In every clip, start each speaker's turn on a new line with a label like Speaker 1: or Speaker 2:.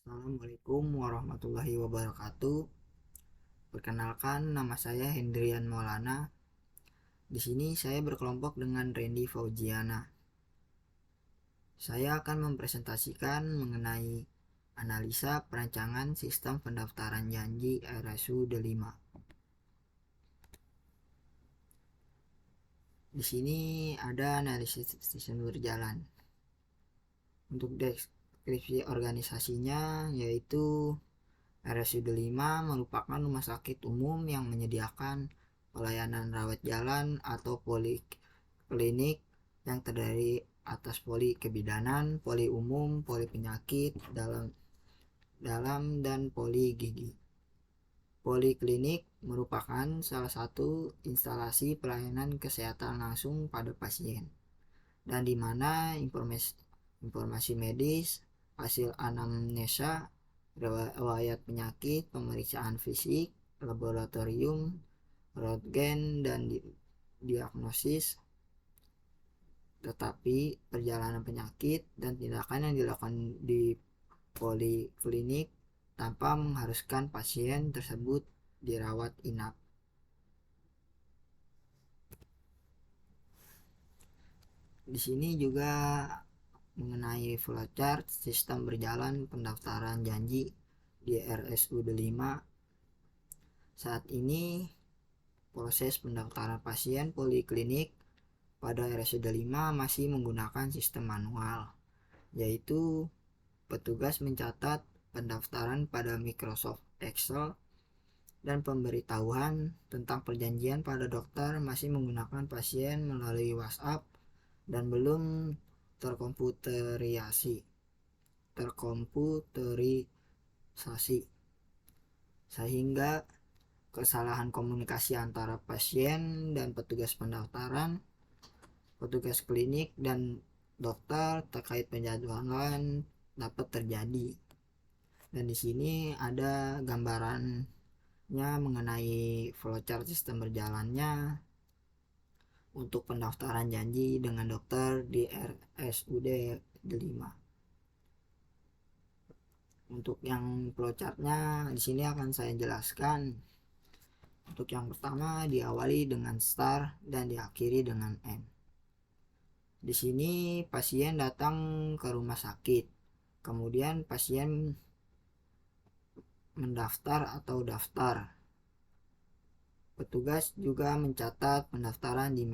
Speaker 1: Assalamualaikum warahmatullahi wabarakatuh. Perkenalkan, nama saya Hendrian Maulana. Di sini saya berkelompok dengan Randy Fauziana. Saya akan mempresentasikan mengenai analisa perancangan sistem pendaftaran janji RSUD 5. Di sini ada analisis sistem berjalan. Untuk deskripsi organisasinya yaitu RSUD 5 merupakan rumah sakit umum yang menyediakan pelayanan rawat jalan atau poliklinik yang terdiri atas poli kebidanan, poli umum, poli penyakit dalam dan poli gigi. Poliklinik merupakan salah satu instalasi pelayanan kesehatan langsung pada pasien dan di mana informasi medis, hasil anamnesa, riwayat penyakit, pemeriksaan fisik, laboratorium, röntgen, dan diagnosis, tetapi perjalanan penyakit dan tindakan yang dilakukan di poliklinik tanpa mengharuskan pasien tersebut dirawat inap. Di sini juga mengenai flowchart sistem berjalan pendaftaran janji di RSUD 5. Saat ini proses pendaftaran pasien poliklinik pada RSUD 5 masih menggunakan sistem manual, yaitu petugas mencatat pendaftaran pada Microsoft Excel dan pemberitahuan tentang perjanjian pada dokter masih menggunakan pasien melalui WhatsApp dan belum terkomputerisasi, sehingga kesalahan komunikasi antara pasien dan petugas pendaftaran, petugas klinik, dan dokter terkait penjadwalan dapat terjadi. Dan di sini ada gambarannya mengenai flowchart sistem berjalannya untuk pendaftaran janji dengan dokter di RSUD 5. Untuk yang flowchartnya di sini akan saya jelaskan. Untuk yang pertama diawali dengan start dan diakhiri dengan end. Di sini pasien datang ke rumah sakit. Kemudian pasien mendaftar atau daftar. Petugas juga mencatat pendaftaran di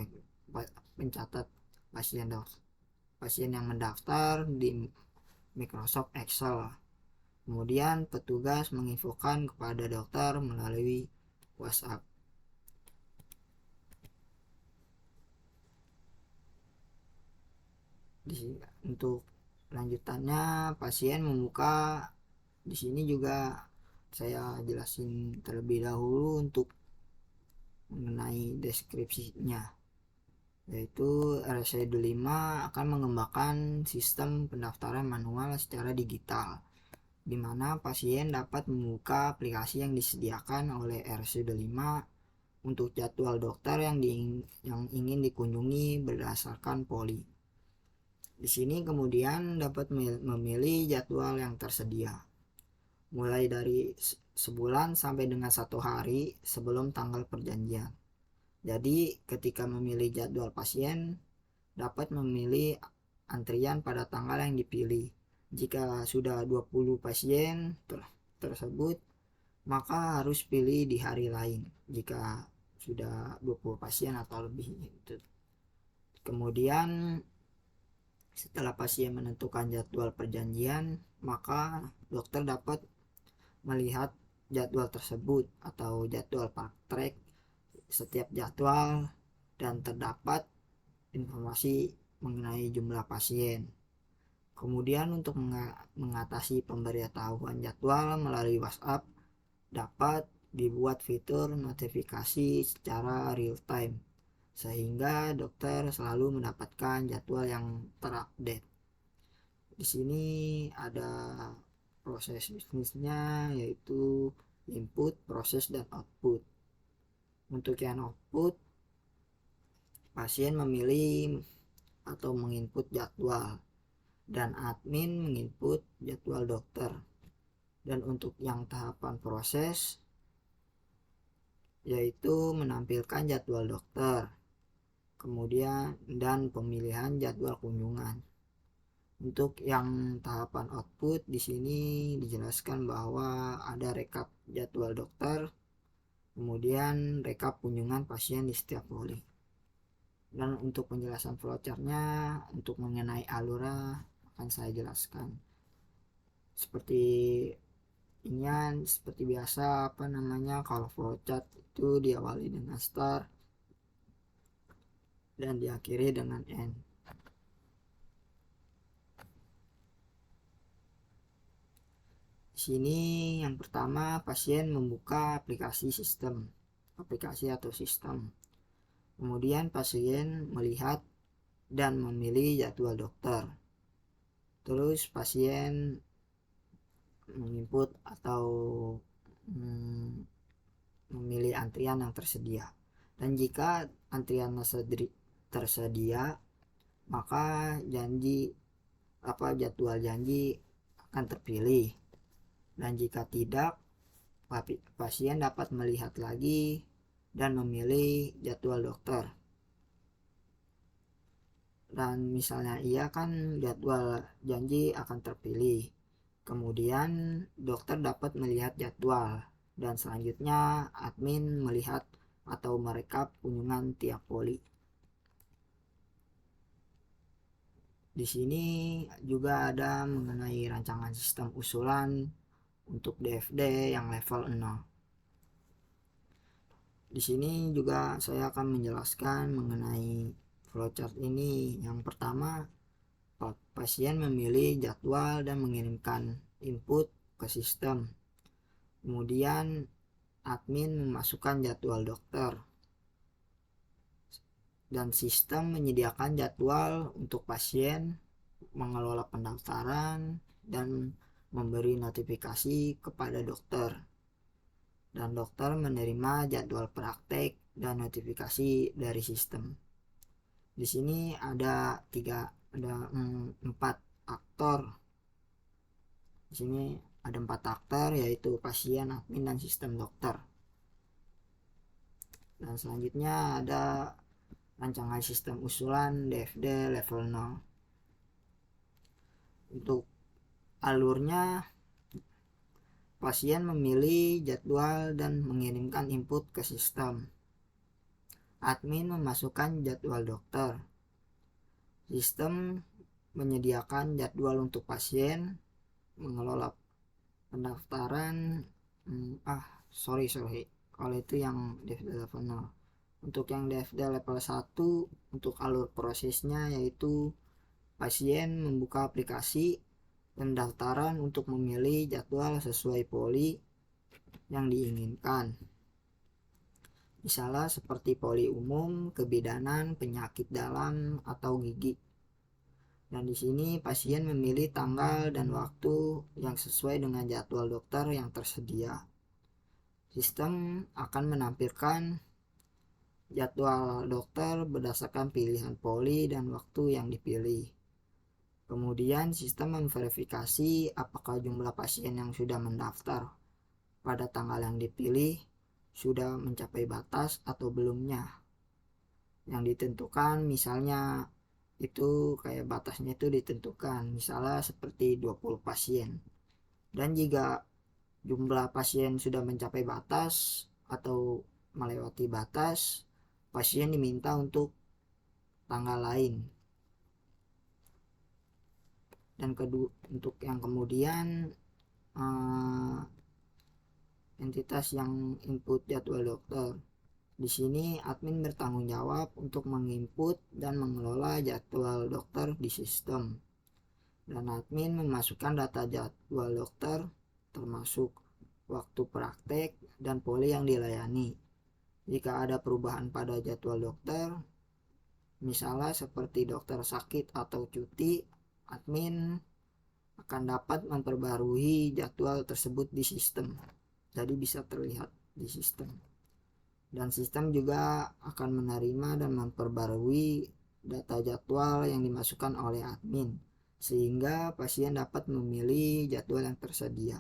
Speaker 1: mencatat pasien yang mendaftar di Microsoft Excel. Kemudian petugas menginfokan kepada dokter melalui WhatsApp. Untuk lanjutannya pasien membuka, di sini juga saya jelasin terlebih dahulu untuk mengenai deskripsinya, yaitu RSUD 5 akan mengembangkan sistem pendaftaran manual secara digital, di mana pasien dapat membuka aplikasi yang disediakan oleh RSUD 5 untuk jadwal dokter yang ingin dikunjungi berdasarkan poli. Di sini kemudian dapat memilih jadwal yang tersedia, mulai dari sebulan sampai dengan 1 hari sebelum tanggal perjanjian. Jadi ketika memilih jadwal pasien, dapat memilih antrian pada tanggal yang dipilih. Jika sudah 20 pasien tersebut, maka harus pilih di hari lain jika sudah 20 pasien atau lebih. Kemudian setelah pasien menentukan jadwal perjanjian, maka dokter dapat melihat jadwal tersebut atau jadwal track setiap jadwal dan terdapat informasi mengenai jumlah pasien. Kemudian untuk mengatasi pemberitahuan jadwal melalui WhatsApp, dapat dibuat fitur notifikasi secara real time sehingga dokter selalu mendapatkan jadwal yang terupdate. Di sini ada proses bisnisnya, yaitu input, proses, dan output. Untuk yang output, pasien memilih atau menginput jadwal dan admin menginput jadwal dokter. Dan untuk yang tahapan proses yaitu menampilkan jadwal dokter, kemudian dan pemilihan jadwal kunjungan. Untuk yang tahapan output di sini dijelaskan bahwa ada rekap jadwal dokter, kemudian rekap kunjungan pasien di setiap poli. Dan untuk penjelasan flowchartnya untuk mengenai alura akan saya jelaskan. Seperti inian seperti biasa kalau flowchart itu diawali dengan start dan diakhiri dengan end. Di sini yang pertama pasien membuka aplikasi atau sistem. Kemudian pasien melihat dan memilih jadwal dokter. Terus pasien menginput atau memilih antrian yang tersedia. Dan jika antrian tersedia, maka jadwal janji akan terpilih. Dan jika tidak, pasien dapat melihat lagi dan memilih jadwal dokter. Dan misalnya iya kan jadwal janji akan terpilih. Kemudian dokter dapat melihat jadwal dan selanjutnya admin melihat atau merekap kunjungan tiap poli. Di sini juga ada mengenai rancangan sistem usulan untuk DFD yang level 0. Di sini juga saya akan menjelaskan mengenai flowchart ini. Yang pertama, pasien memilih jadwal dan mengirimkan input ke sistem. Kemudian admin memasukkan jadwal dokter. Dan sistem menyediakan jadwal untuk pasien, mengelola pendaftaran, dan memberi notifikasi kepada dokter. Dan dokter menerima jadwal praktek dan notifikasi dari sistem. Di sini ada 4 aktor. Di sini ada 4 aktor yaitu pasien, admin, dan sistem dokter. Dan selanjutnya ada rancangan sistem usulan DFD level 0. Untuk alurnya, pasien memilih jadwal dan mengirimkan input ke sistem. Admin memasukkan jadwal dokter. Sistem menyediakan jadwal untuk pasien, mengelola pendaftaran. Kalau itu yang DFD level 0. Untuk yang DFD level 1, untuk alur prosesnya yaitu pasien membuka aplikasi pendaftaran untuk memilih jadwal sesuai poli yang diinginkan. Misalnya seperti poli umum, kebidanan, penyakit dalam, atau gigi. Dan di sini pasien memilih tanggal dan waktu yang sesuai dengan jadwal dokter yang tersedia. Sistem akan menampilkan jadwal dokter berdasarkan pilihan poli dan waktu yang dipilih. Kemudian sistem memverifikasi apakah jumlah pasien yang sudah mendaftar pada tanggal yang dipilih sudah mencapai batas atau belumnya. Yang ditentukan misalnya itu kayak batasnya itu ditentukan misalnya seperti 20 pasien. Dan jika jumlah pasien sudah mencapai batas atau melewati batas, pasien diminta untuk tanggal lain. Dan untuk yang kemudian entitas yang input jadwal dokter. Di sini admin bertanggung jawab untuk menginput dan mengelola jadwal dokter di sistem. Dan admin memasukkan data jadwal dokter termasuk waktu praktek dan poli yang dilayani. Jika ada perubahan pada jadwal dokter, misalnya seperti dokter sakit atau cuti, admin akan dapat memperbarui jadwal tersebut di sistem. Jadi bisa terlihat di sistem. Dan sistem juga akan menerima dan memperbarui data jadwal yang dimasukkan oleh admin, sehingga pasien dapat memilih jadwal yang tersedia.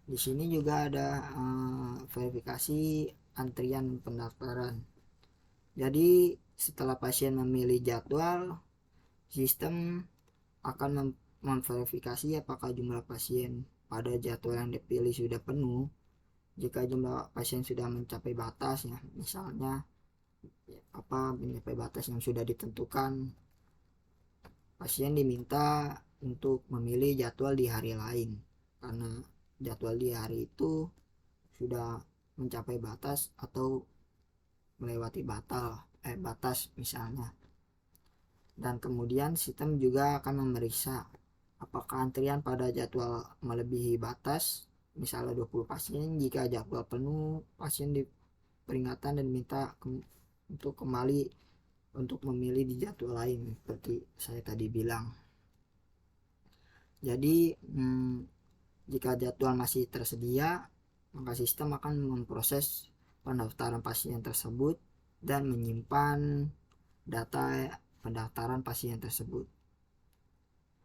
Speaker 1: Di sini juga ada verifikasi antrian pendaftaran. Jadi setelah pasien memilih jadwal, sistem akan memverifikasi apakah jumlah pasien pada jadwal yang dipilih sudah penuh. Jika jumlah pasien sudah mencapai batas, ya misalnya mencapai batas yang sudah ditentukan, pasien diminta untuk memilih jadwal di hari lain karena jadwal di hari itu sudah mencapai batas atau melewati batas misalnya. Dan kemudian sistem juga akan memeriksa apakah antrian pada jadwal melebihi batas, misalnya 20 pasien. Jika jadwal penuh, pasien diperingatan dan minta untuk kembali untuk memilih di jadwal lain seperti saya tadi bilang. Jadi jika jadwal masih tersedia, maka sistem akan memproses pendaftaran pasien tersebut dan menyimpan data pendaftaran pasien tersebut.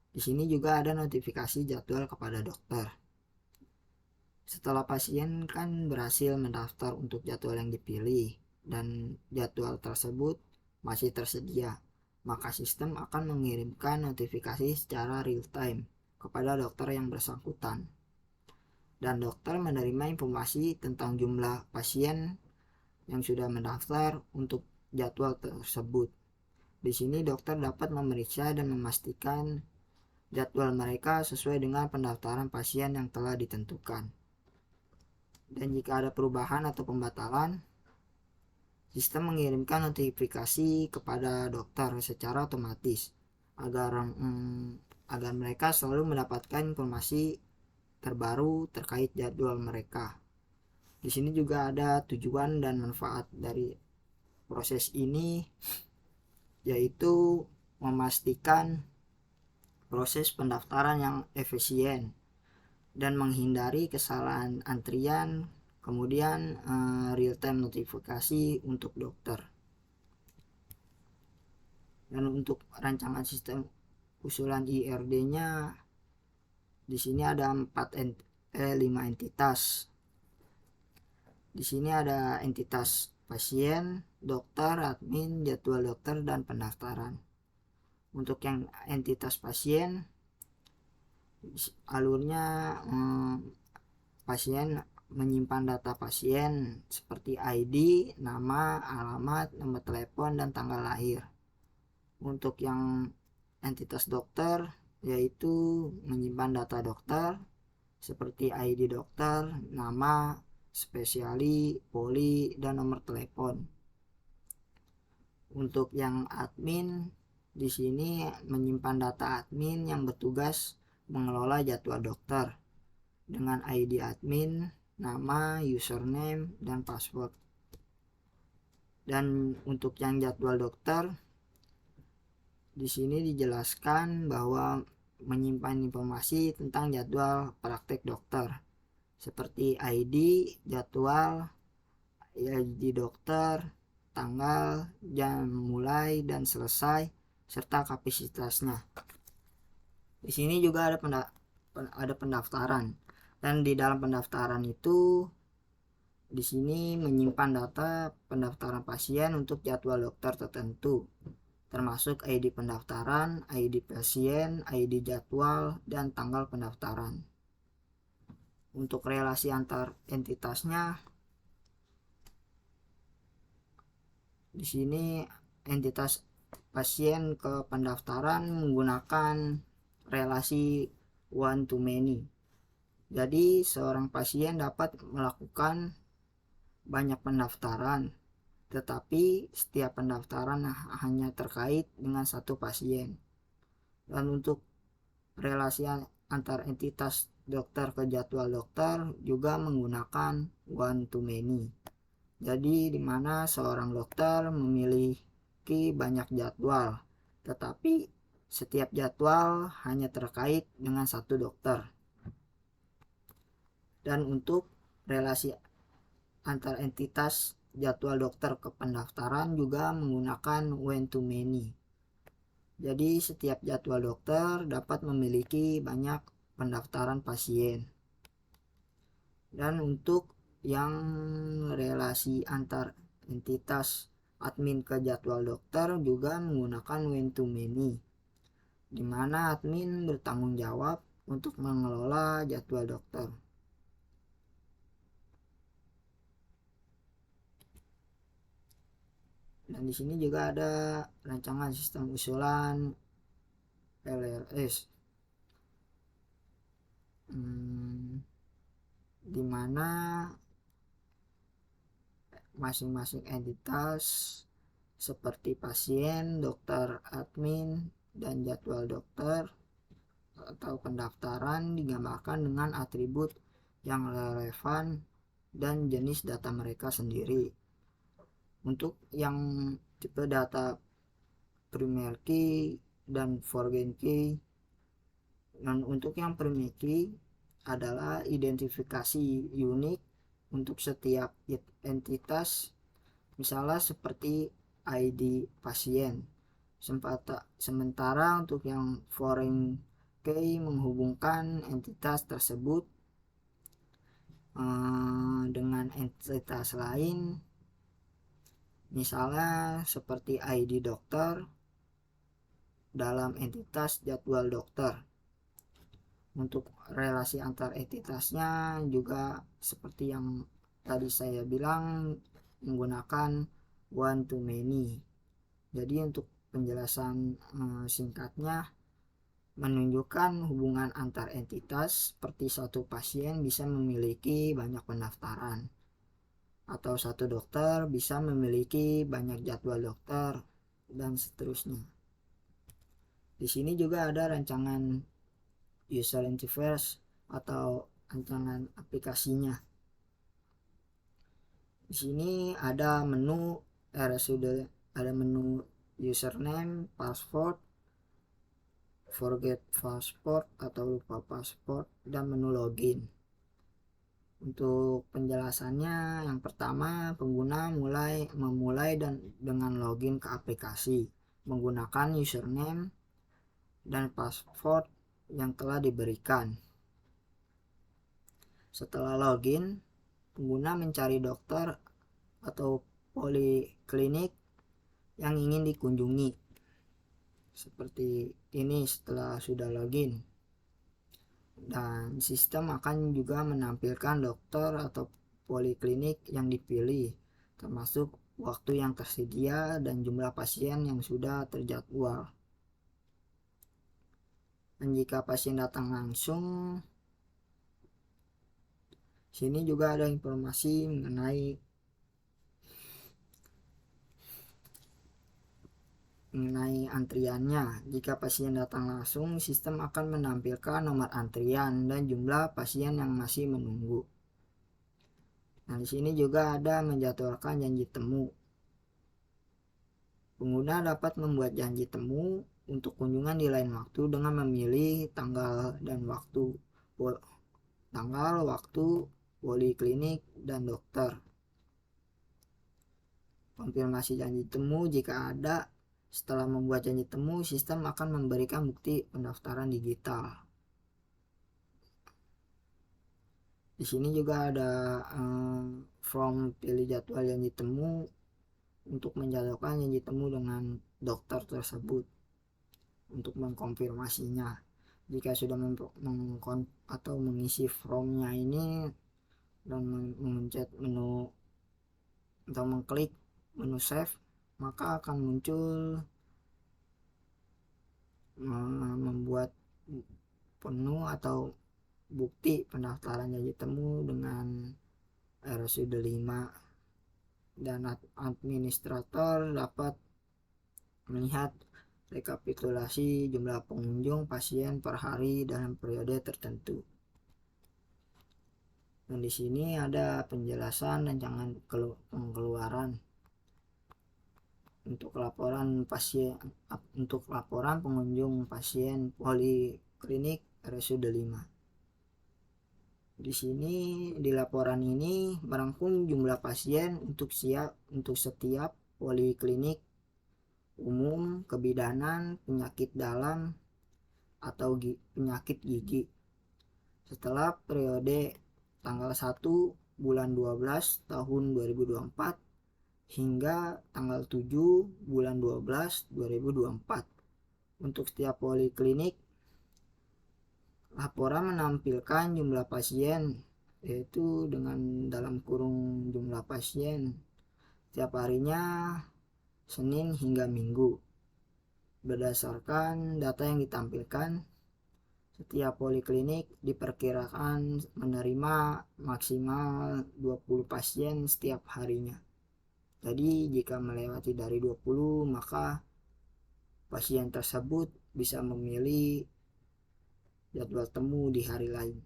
Speaker 1: Di sini juga ada notifikasi jadwal kepada dokter. Setelah pasien kan berhasil mendaftar untuk jadwal yang dipilih dan jadwal tersebut masih tersedia, maka sistem akan mengirimkan notifikasi secara real time kepada dokter yang bersangkutan. Dan dokter menerima informasi tentang jumlah pasien yang sudah mendaftar untuk jadwal tersebut. Di sini dokter dapat memeriksa dan memastikan jadwal mereka sesuai dengan pendaftaran pasien yang telah ditentukan. Dan jika ada perubahan atau pembatalan, sistem mengirimkan notifikasi kepada dokter secara otomatis agar mereka selalu mendapatkan informasi terbaru terkait jadwal mereka. Di sini juga ada tujuan dan manfaat dari proses ini, yaitu memastikan proses pendaftaran yang efisien dan menghindari kesalahan antrian, kemudian real time notifikasi untuk dokter. Dan untuk rancangan sistem usulan IRD-nya di sini ada 5 entitas. Di sini ada entitas pasien, dokter, admin, jadwal dokter, dan pendaftaran. Untuk yang entitas pasien, alurnya pasien menyimpan data pasien seperti ID, nama, alamat, nomor telepon, dan tanggal lahir. Untuk yang entitas dokter, yaitu menyimpan data dokter seperti ID dokter, nama, spesiali, poli, dan nomor telepon. Untuk yang admin, di sini menyimpan data admin yang bertugas mengelola jadwal dokter dengan ID admin, nama, username, dan password. Dan untuk yang jadwal dokter, di sini dijelaskan bahwa menyimpan informasi tentang jadwal praktek dokter seperti ID, jadwal, ID dokter, tanggal, jam mulai dan selesai, serta kapasitasnya. Di sini juga ada pendaftaran, dan di dalam pendaftaran itu di sini menyimpan data pendaftaran pasien untuk jadwal dokter tertentu, termasuk ID pendaftaran, ID pasien, ID jadwal, dan tanggal pendaftaran. Untuk relasi antar entitasnya, di sini entitas pasien ke pendaftaran menggunakan relasi one to many. Jadi seorang pasien dapat melakukan banyak pendaftaran, tetapi setiap pendaftaran hanya terkait dengan satu pasien. Dan untuk relasi antar entitas dokter ke jadwal dokter juga menggunakan one to many. Jadi di mana seorang dokter memiliki banyak jadwal, tetapi setiap jadwal hanya terkait dengan satu dokter. Dan untuk relasi antar entitas jadwal dokter ke pendaftaran juga menggunakan one to many. Jadi setiap jadwal dokter dapat memiliki banyak pendaftaran pasien. Dan untuk yang relasi antar entitas admin ke jadwal dokter juga menggunakan one to many, di mana admin bertanggung jawab untuk mengelola jadwal dokter. Dan di sini juga ada rancangan sistem usulan LRS, di mana masing-masing entitas seperti pasien, dokter, admin, dan jadwal dokter atau pendaftaran digambarkan dengan atribut yang relevan dan jenis data mereka sendiri. Untuk yang tipe data primary key dan foreign key, dan untuk yang primary key adalah identifikasi unik untuk setiap entitas, misalnya seperti ID pasien. Sementara untuk yang foreign key menghubungkan entitas tersebut dengan entitas lain, misalnya seperti ID dokter dalam entitas jadwal dokter. Untuk relasi antar entitasnya juga seperti yang tadi saya bilang, menggunakan one to many. Jadi untuk penjelasan singkatnya, menunjukkan hubungan antar entitas seperti satu pasien bisa memiliki banyak pendaftaran, atau satu dokter bisa memiliki banyak jadwal dokter, dan seterusnya. Di sini juga ada rancangan user interface atau rancangan aplikasinya. Di sini ada menu RSUD, ada menu username, password, forget password atau lupa password, dan menu login. Untuk penjelasannya, yang pertama, pengguna memulai dengan login ke aplikasi menggunakan username dan password yang telah diberikan. Setelah login, pengguna mencari dokter atau poliklinik yang ingin dikunjungi. Seperti ini setelah sudah login. Dan sistem akan juga menampilkan dokter atau poliklinik yang dipilih, termasuk waktu yang tersedia dan jumlah pasien yang sudah terjadwal. Dan jika pasien datang langsung, sini juga ada informasi mengenai antriannya. Jika pasien datang langsung, sistem akan menampilkan nomor antrian dan jumlah pasien yang masih menunggu. Nah, di sini juga ada menjadwalkan janji temu. Pengguna dapat membuat janji temu untuk kunjungan di lain waktu dengan memilih tanggal, waktu, poliklinik, dan dokter. Konfirmasi janji temu jika ada. Setelah membuat janji temu, sistem akan memberikan bukti pendaftaran digital. Di sini juga ada form pilih jadwal janji temu untuk menjadwalkan janji temu dengan dokter tersebut untuk mengkonfirmasinya. Jika sudah mengisi formnya ini dan memencet menu atau mengklik menu save, maka akan muncul membuat penuh atau bukti pendaftaran janji temu dengan RSUD 5, dan administrator dapat melihat rekapitulasi jumlah pengunjung pasien per hari dalam periode tertentu. Dan di sini ada penjelasan rancangan pengeluaran untuk laporan pengunjung pasien poliklinik RSUD 5. Di sini di laporan ini merangkum jumlah pasien untuk setiap poliklinik umum, kebidanan, penyakit dalam, atau penyakit gigi setelah periode tanggal 1 bulan 12 tahun 2024 hingga tanggal 7 bulan 12 2024. Untuk setiap poliklinik, laporan menampilkan jumlah pasien, yaitu dengan dalam kurung jumlah pasien setiap harinya Senin hingga Minggu. Berdasarkan data yang ditampilkan, setiap poliklinik diperkirakan menerima maksimal 20 pasien setiap harinya. Jadi jika melewati dari 20, maka pasien tersebut bisa memilih jadwal temu di hari lain.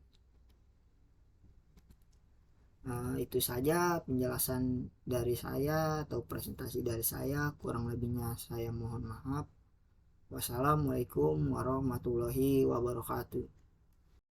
Speaker 1: Itu saja penjelasan dari saya atau presentasi dari saya. Kurang lebihnya saya mohon maaf. Wassalamualaikum warahmatullahi wabarakatuh.